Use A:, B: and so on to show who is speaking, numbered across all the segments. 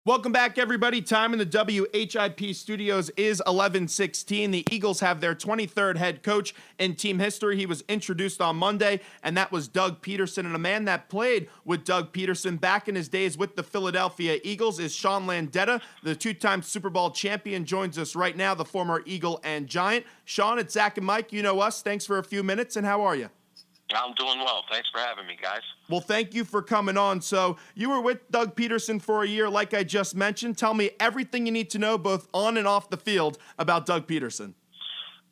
A: Welcome back, everybody. Time in the WHIP studios is 11:16. The Eagles have their 23rd head coach in team history. He was introduced on Monday, and that was Doug Pederson. And a man that played with Doug Pederson back in his days with the Philadelphia Eagles is Sean Landeta, the two-time Super Bowl champion, joins us right now, the former Eagle and Giant. Sean, it's Zach and Mike. You know us. Thanks for a few minutes, and how are you?
B: I'm doing well. Thanks for having me, guys.
A: Well, thank you for coming on. So you were with Doug Pederson for a year, like I just mentioned. Tell me everything you need to know, both on and off the field, about Doug Pederson.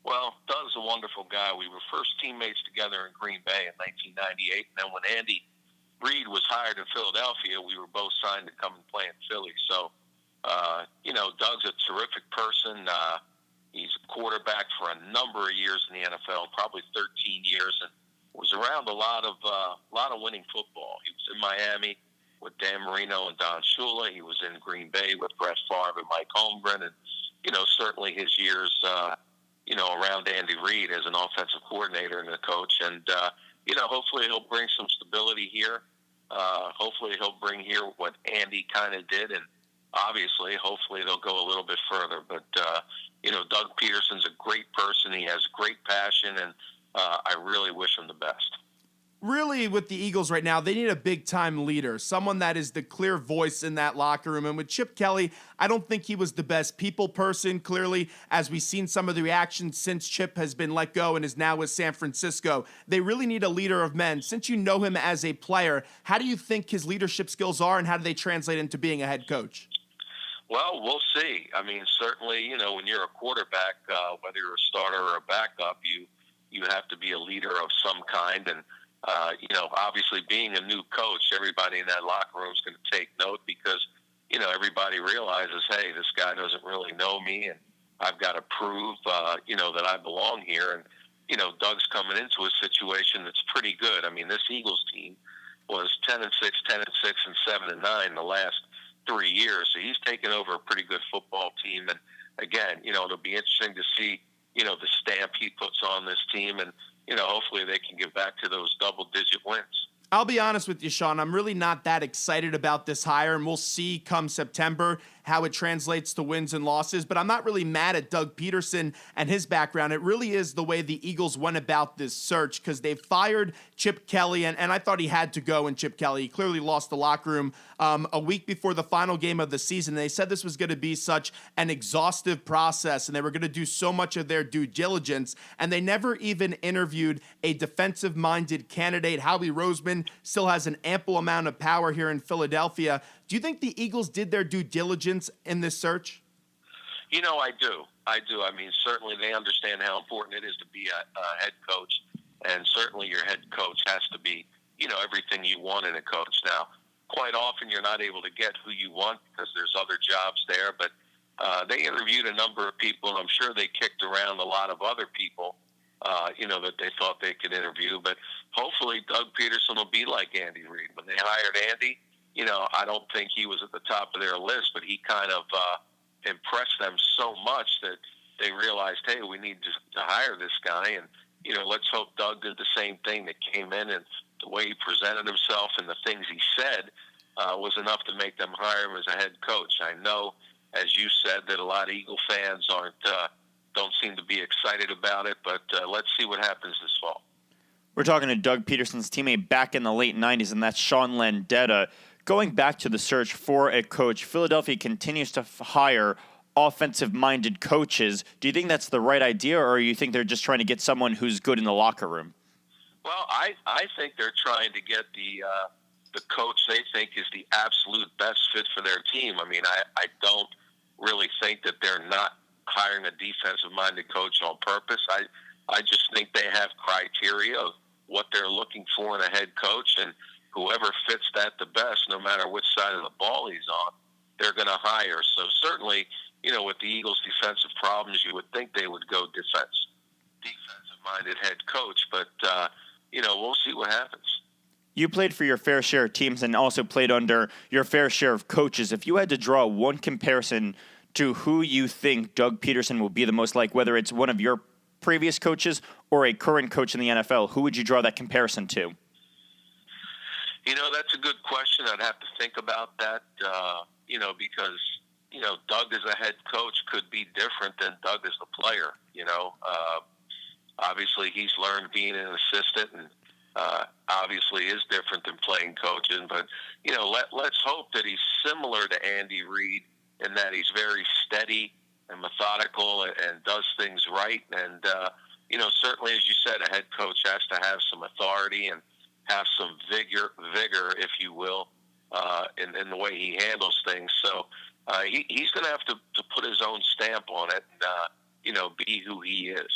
B: Well, Doug's a wonderful guy. We were first teammates together in Green Bay in 1998. And then when Andy Reid was hired in Philadelphia, we were both signed to come and play in Philly. So, Doug's a terrific person. He's a quarterback for a number of years in the NFL, probably 13 years, and was around a lot of winning football. He was in Miami with Dan Marino and Don Shula. He was in Green Bay with Brett Favre and Mike Holmgren, and certainly his years around Andy Reid as an offensive coordinator and a coach. And hopefully he'll bring some stability here. Hopefully he'll bring here what Andy kind of did, and obviously, hopefully they'll go a little bit further. But Doug Pederson's a great person. He has great passion, and I really wish him the best.
A: Really, with the Eagles right now, they need a big-time leader, someone that is the clear voice in that locker room. And with Chip Kelly, I don't think he was the best people person, clearly, as we've seen some of the reactions since Chip has been let go and is now with San Francisco. They really need a leader of men. Since you know him as a player, how do you think his leadership skills are, and how do they translate into being a head coach?
B: Well, we'll see. I mean, certainly, when you're a quarterback, whether you're a starter or a backup, you have to be a leader of some kind. And, obviously being a new coach, everybody in that locker room is going to take note because, everybody realizes, hey, this guy doesn't really know me, and I've got to prove, that I belong here. And, Doug's coming into a situation that's pretty good. I mean, this Eagles team was 10-6, 10-6, and 7-9 the last 3 years. So he's taken over a pretty good football team. And again, it'll be interesting to see, the stamp he puts on this team, and, hopefully they can get back to those double-digit wins.
A: I'll be honest with you, Sean. I'm really not that excited about this hire, and we'll see come September how it translates to wins and losses. But I'm not really mad at Doug Pederson and his background. It really is the way the Eagles went about this search, because they fired Chip Kelly, and I thought he had to go. And Chip Kelly, he clearly lost the locker room a week before the final game of the season. They said this was going to be such an exhaustive process, and they were going to do so much of their due diligence, and they never even interviewed a defensive-minded candidate. Howie Roseman still has an ample amount of power here in Philadelphia. Do you think the Eagles did their due diligence in this search?
B: I do. I mean, certainly they understand how important it is to be a head coach, and certainly your head coach has to be, everything you want in a coach. Now, quite often you're not able to get who you want because there's other jobs there, but they interviewed a number of people, and I'm sure they kicked around a lot of other people, that they thought they could interview. But hopefully Doug Pederson will be like Andy Reid. When they hired Andy, I don't think he was at the top of their list, but he kind of impressed them so much that they realized, hey, we need to hire this guy. And, let's hope Doug did the same thing, that came in and the way he presented himself and the things he said was enough to make them hire him as a head coach. I know, as you said, that a lot of Eagle fans don't seem to be excited about it, but let's see what happens this fall.
C: We're talking to Doug Pederson's teammate back in the late 90s, and that's Sean Landeta. Going back to the search for a coach, Philadelphia continues to hire offensive-minded coaches. Do you think that's the right idea, or you think they're just trying to get someone who's good in the locker room?
B: Well, I think they're trying to get the coach they think is the absolute best fit for their team. I mean, I don't really think that they're not hiring a defensive-minded coach on purpose. I just think they have criteria of what they're looking for in a head coach, and whoever fits that the best, no matter which side of the ball he's on, they're going to hire. So certainly, with the Eagles' defensive problems, you would think they would go defensive-minded head coach, but, we'll see what happens.
C: You played for your fair share of teams and also played under your fair share of coaches. If you had to draw one comparison to who you think Doug Pederson will be the most like, whether it's one of your previous coaches or a current coach in the NFL, who would you draw that comparison to?
B: That's a good question. I'd have to think about that, because, Doug as a head coach could be different than Doug as the player. Obviously he's learned being an assistant and obviously is different than playing coaching. But, let's hope that he's similar to Andy Reid in that he's very steady and methodical and does things right. And, certainly, as you said, a head coach has to have some authority and have some vigor, if you will, in the way he handles things. So he's going to have to put his own stamp on it and, be who he is.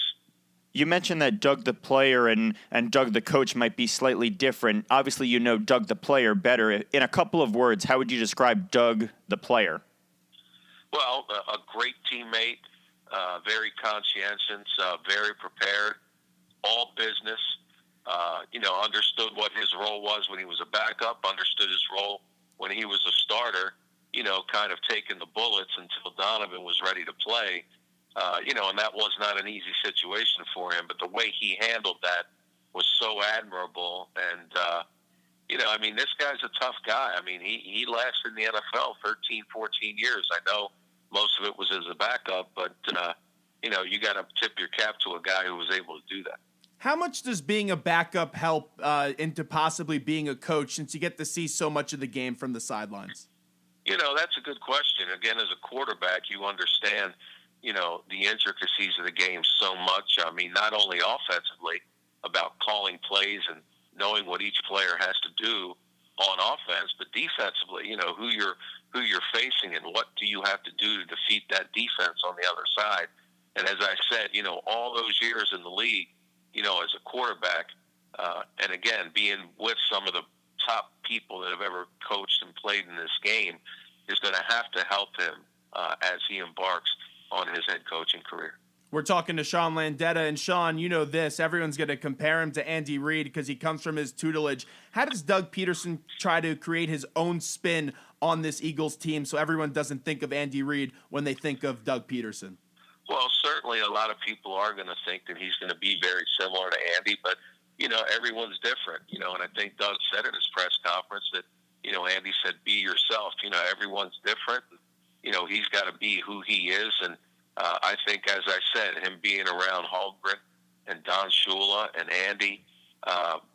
C: You mentioned that Doug the player and Doug the coach might be slightly different. Obviously, you know Doug the player better. In a couple of words, how would you describe Doug the player?
B: Well, a great teammate, very conscientious, very prepared, all business. Understood what his role was when he was a backup, understood his role when he was a starter, kind of taking the bullets until Donovan was ready to play. And that was not an easy situation for him, but the way he handled that was so admirable. And, this guy's a tough guy. He lasted in the NFL 13, 14 years. I know most of it was as a backup, but, you got to tip your cap to a guy who was able to do that.
A: How much does being a backup help into possibly being a coach, since you get to see so much of the game from the sidelines?
B: That's a good question. Again, as a quarterback, you understand, the intricacies of the game so much. Not only offensively about calling plays and knowing what each player has to do on offense, but defensively, who you're facing and what do you have to do to defeat that defense on the other side. And as I said, all those years in the league, as a quarterback, and again, being with some of the top people that have ever coached and played in this game is going to have to help him as he embarks on his head coaching career.
A: We're talking to Sean Landeta, and Sean, you know this. Everyone's going to compare him to Andy Reid because he comes from his tutelage. How does Doug Pederson try to create his own spin on this Eagles team so everyone doesn't think of Andy Reid when they think of Doug Pederson?
B: Well, certainly a lot of people are going to think that he's going to be very similar to Andy, but, everyone's different, and I think Doug said in his press conference that, Andy said, be yourself. Everyone's different. He's got to be who he is, and I think, as I said, him being around Holmgren and Don Shula and Andy,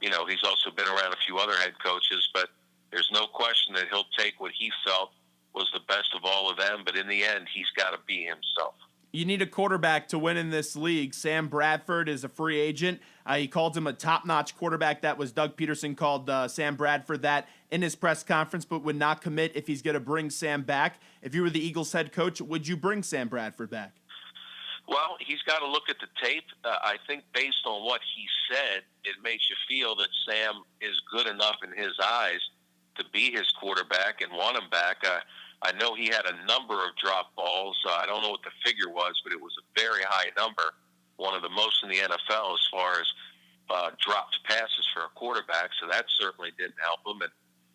B: he's also been around a few other head coaches, but there's no question that he'll take what he felt was the best of all of them, but in the end, he's got to be himself.
A: You need a quarterback to win in this league. Sam Bradford is a free agent. He called him a top-notch quarterback. That was Doug Pederson called Sam Bradford that in his press conference, but would not commit if he's going to bring Sam back. If you were the Eagles head coach, would you bring Sam Bradford back?
B: Well, he's got to look at the tape. I think based on what he said, it makes you feel that Sam is good enough in his eyes to be his quarterback and want him back. I know he had a number of drop balls. I don't know what the figure was, but it was a very high number, one of the most in the NFL as far as dropped passes for a quarterback. So that certainly didn't help him. And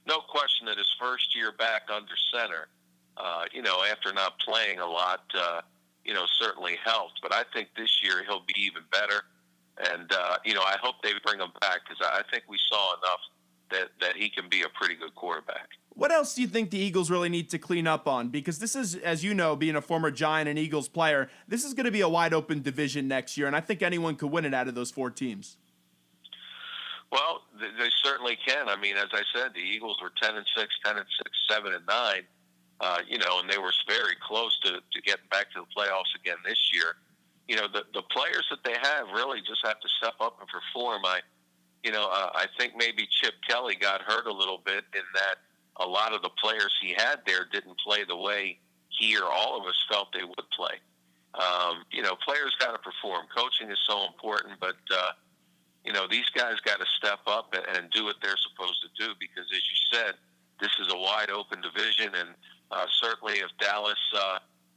B: no question that his first year back under center, after not playing a lot, certainly helped. But I think this year he'll be even better. And, I hope they bring him back because I think we saw enough that he can be a pretty good quarterback.
A: What else do you think the Eagles really need to clean up on? Because this is, as you know, being a former Giant and Eagles player, this is going to be a wide-open division next year, and I think anyone could win it out of those four teams.
B: Well, they certainly can. As I said, the Eagles were 10-6, 10-6, 7-9, and they were very close to getting back to the playoffs again this year. The players that they have really just have to step up and perform. I think maybe Chip Kelly got hurt a little bit in that a lot of the players he had there didn't play the way he or all of us felt they would play. Players got to perform. Coaching is so important, but, these guys got to step up and do what they're supposed to do because, as you said, this is a wide-open division, and certainly if Dallas,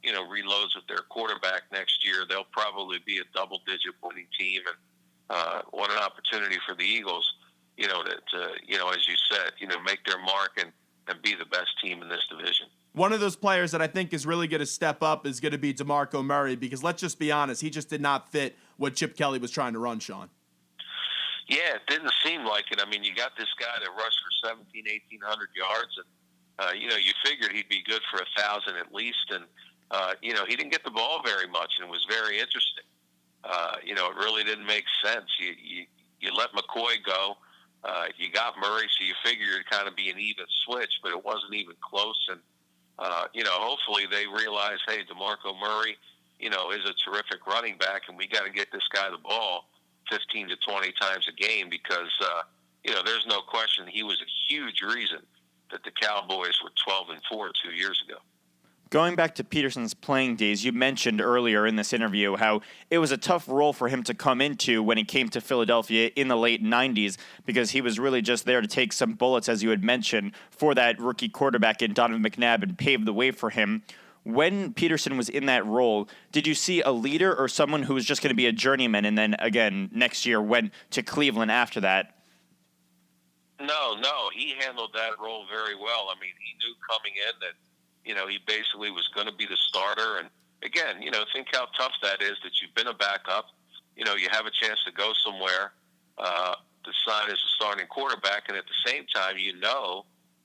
B: reloads with their quarterback next year, they'll probably be a double-digit winning team, and what an opportunity for the Eagles, as you said, make their mark and be the best team in this division.
A: One of those players that I think is really going to step up is going to be DeMarco Murray because let's just be honest, he just did not fit what Chip Kelly was trying to run, Sean.
B: Yeah, it didn't seem like it. I mean, you got this guy that rushed for 1,800 yards, and you figured he'd be good for 1,000 at least, and he didn't get the ball very much, and it was very interesting. It really didn't make sense. You let McCoy go, you got Murray, so you figured it'd kind of be an even switch, but it wasn't even close, and hopefully they realize, hey, DeMarco Murray, is a terrific running back, and we got to get this guy the ball 15 to 20 times a game because, there's no question he was a huge reason that the Cowboys were 12-4 2 years ago.
C: Going back to Pederson's playing days, you mentioned earlier in this interview how it was a tough role for him to come into when he came to Philadelphia in the late 90s because he was really just there to take some bullets, as you had mentioned, for that rookie quarterback in Donovan McNabb and pave the way for him. When Pederson was in that role, did you see a leader or someone who was just going to be a journeyman and then, again, next year went to Cleveland after that?
B: No, he handled that role very well. I mean, he knew coming in that, he basically was going to be the starter. And again, think how tough that is that you've been a backup. You have a chance to go somewhere to sign as a starting quarterback. And at the same time,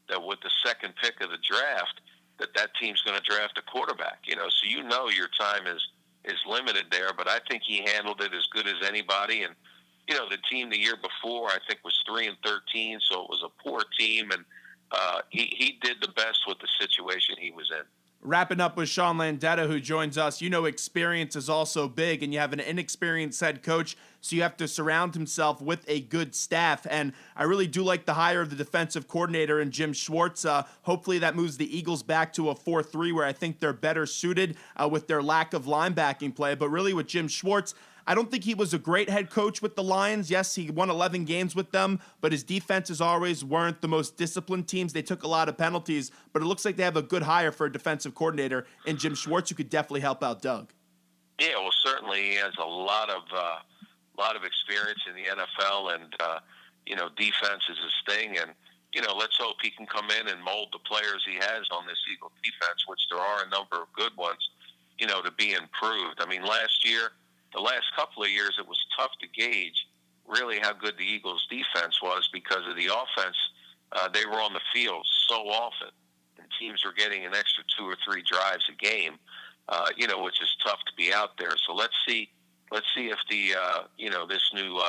B: that with the second pick of the draft, that team's going to draft a quarterback, so your time is limited there. But I think he handled it as good as anybody. And, the team the year before, I think, was 3-13, so it was a poor team. And he did the best with the situation he was in.
A: Wrapping up with Zahn Landeta, who joins us. Experience is also big, and you have an inexperienced head coach, so you have to surround himself with a good staff. And I really do like the hire of the defensive coordinator in Jim Schwartz. Hopefully that moves the Eagles back to a 4-3, where I think they're better suited with their lack of linebacking play. But really with Jim Schwartz, I don't think he was a great head coach with the Lions. Yes, he won 11 games with them, but his defenses always weren't the most disciplined teams. They took a lot of penalties, but it looks like they have a good hire for a defensive coordinator in Jim Schwartz, who could definitely help out Doug.
B: Yeah, well, certainly he has a lot of experience in the NFL, and defense is his thing. And let's hope he can come in and mold the players he has on this Eagle defense, which there are a number of good ones, to be improved. I mean, the last couple of years, it was tough to gauge really how good the Eagles' defense was because of the offense. They were on the field so often, and teams were getting an extra 2 or 3 drives a game, which is tough to be out there. So let's see if this new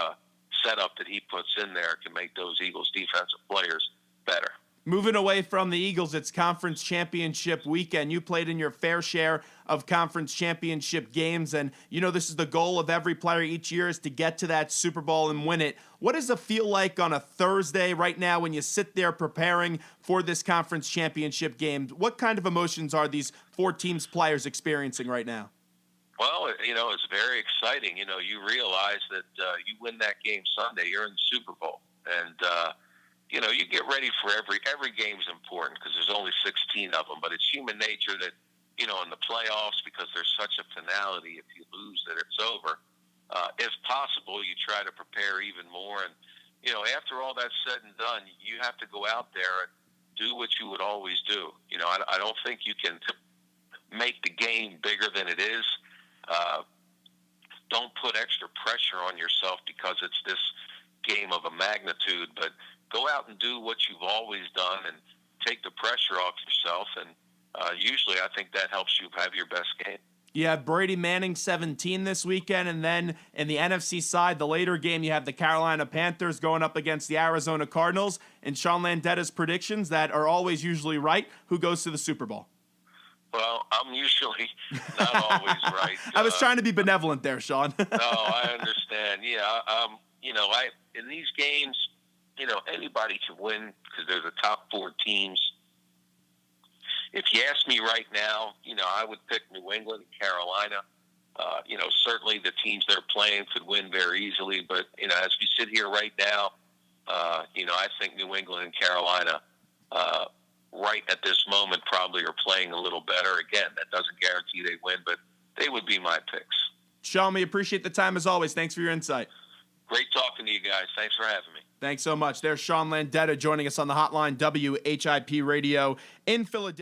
B: setup that he puts in there can make those Eagles' defensive players better.
A: Moving away from the Eagles, it's conference championship weekend. You played in your fair share of conference championship games, and this is the goal of every player each year is to get to that Super Bowl and win it. What does it feel like on a Thursday right now when you sit there preparing for this conference championship game? What kind of emotions are these 4 teams' players experiencing right now?
B: Well, it's very exciting. You realize that you win that game Sunday, you're in the Super Bowl, and you get ready for every game's important because there's only 16 of them. But it's human nature that, in the playoffs, because there's such a finality, if you lose, that it's over. If possible, you try to prepare even more. And, after all that's said and done, you have to go out there and do what you would always do. I don't think you can make the game bigger than it is. Don't put extra pressure on yourself because it's this game of a magnitude, but go out and do what you've always done and take the pressure off yourself. And usually I think that helps you have your best game.
A: You have Brady Manning 17 this weekend, and then in the NFC side, the later game, you have the Carolina Panthers going up against the Arizona Cardinals. And Zahn Landeta's predictions that are always usually right. Who goes to the Super Bowl?
B: Well, I'm usually not always right.
A: I was trying to be benevolent there, Zahn.
B: No, I understand. Yeah, in these games, anybody can win because they're the top 4 teams. If you ask me right now, I would pick New England and Carolina. Certainly the teams they're playing could win very easily, but as we sit here right now, I think New England and Carolina, right at this moment, probably are playing a little better. Again, that doesn't guarantee they win, but they would be my picks.
A: Zahn, we appreciate the time as always. Thanks for your insight.
B: Great talking to you guys. Thanks for having me.
A: Thanks so much. There's Zahn Landeta joining us on the hotline, WHIP Radio in Philadelphia.